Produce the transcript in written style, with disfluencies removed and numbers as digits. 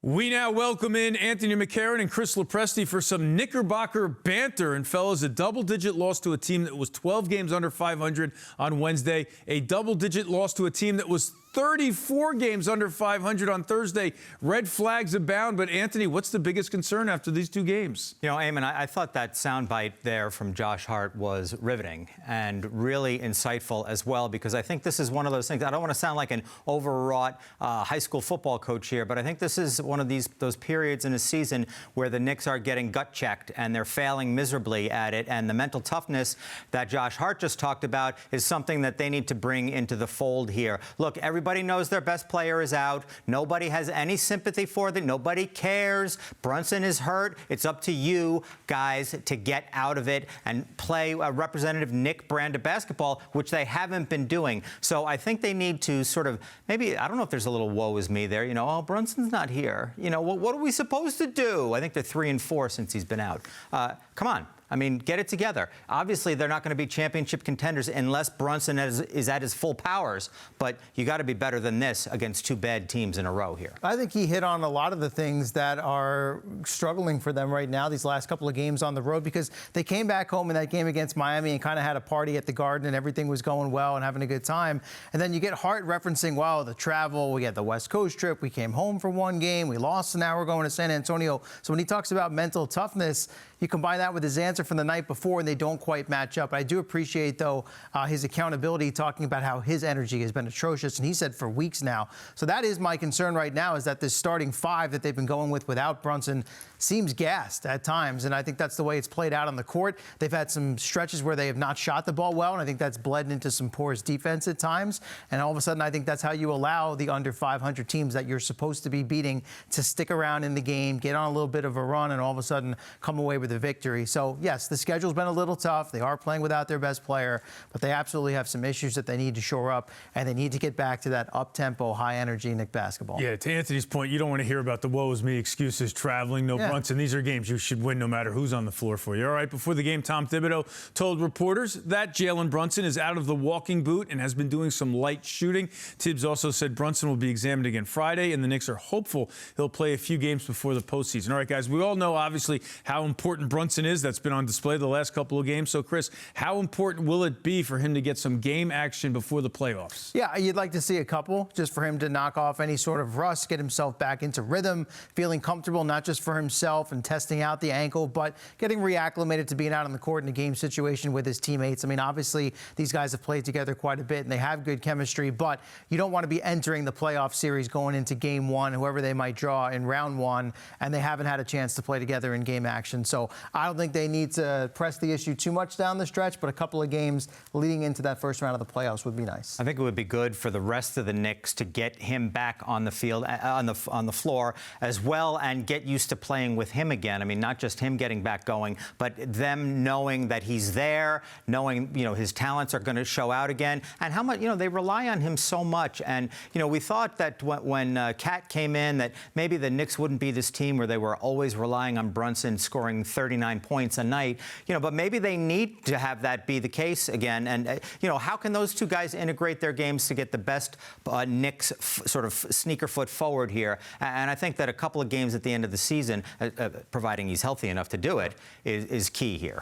We now welcome in Anthony McCarron and Chris LoPresti for some Knickerbocker banter. And fellas, a double-digit loss to a team that was 12 games under 500 on Wednesday. A double-digit loss to a team that was 34 games under 500 on Thursday. Red flags abound. But, Anthony, what's the biggest concern after these two games? You know, Eamon, I thought that soundbite there from Josh Hart was riveting and really insightful as well, because I think this is one of those things. I don't want to sound like an overwrought high school football coach here, but I think this is one of those periods in a season where the Knicks are getting gut-checked and they're failing miserably at it. And the mental toughness that Josh Hart just talked about is something that they need to bring into the fold here. Look, everybody knows their best player is out. Nobody has any sympathy for them. Nobody cares. Brunson is hurt. It's up to you guys to get out of it and play a representative Knick brand of basketball, which they haven't been doing. So I think they need to sort of, maybe, I don't know if there's a little woe is me there. You know, oh, Brunson's not here. You know, what are we supposed to do? I think they're 3-4 since he's been out. Come on. I mean, get it together. Obviously, they're not going to be championship contenders unless Brunson is at his full powers. But you got to be better than this against two bad teams in a row here. I think he hit on a lot of the things that are struggling for them right now, these last couple of games on the road, because they came back home in that game against Miami and kind of had a party at the Garden and everything was going well and having a good time. And then you get Hart referencing, wow, the travel, we had the West Coast trip, we came home for one game, we lost, and now we're going to San Antonio. So when he talks about mental toughness, you combine that with his answer from the night before, and they don't quite match up. I do appreciate, though, his accountability, talking about how his energy has been atrocious, and he said for weeks now. So that is my concern right now, is that this starting five that they've been going with without Brunson seems gassed at times, and I think that's the way it's played out on the court. They've had some stretches where they have not shot the ball well, and I think that's bled into some porous defense at times. And all of a sudden, I think that's how you allow the under 500 teams that you're supposed to be beating to stick around in the game, get on a little bit of a run, and all of a sudden come away with a victory. So, yes, the schedule's been a little tough. They are playing without their best player, but they absolutely have some issues that they need to shore up, and they need to get back to that up-tempo, high-energy Knick basketball. Yeah, to Anthony's point, you don't want to hear about the woe is me excuses, traveling, no Brunson. These are games you should win no matter who's on the floor for you. All right, before the game, Tom Thibodeau told reporters that Jalen Brunson is out of the walking boot and has been doing some light shooting. Tibbs also said Brunson will be examined again Friday, and the Knicks are hopeful he'll play a few games before the postseason. All right, guys, we all know, obviously, how important Brunson is. That's been on display the last couple of games. So, Chris, how important will it be for him to get some game action before the playoffs? Yeah, you'd like to see a couple, just for him to knock off any sort of rust, get himself back into rhythm, feeling comfortable, not just for himself and testing out the ankle, but getting reacclimated to being out on the court in a game situation with his teammates. I mean, obviously, these guys have played together quite a bit, and they have good chemistry, but you don't want to be entering the playoff series going into game one, whoever they might draw in round one, and they haven't had a chance to play together in game action. So I don't think they need to press the issue too much down the stretch, but a couple of games leading into that first round of the playoffs would be nice. I think it would be good for the rest of the Knicks to get him back on the field, on the floor as well, and get used to playing with him again. I mean, not just him getting back going, but them knowing that he's there, knowing, you know, his talents are going to show out again, and how much, you know, they rely on him so much. And, you know, we thought that when Cat came in, that maybe the Knicks wouldn't be this team where they were always relying on Brunson scoring 39 points a night, you know, but maybe they need to have that be the case again. And, you know, how can those two guys integrate their games to get the best Knicks sort of sneaker foot forward here? And I think that a couple of games at the end of the season, providing he's healthy enough to do it, is key here.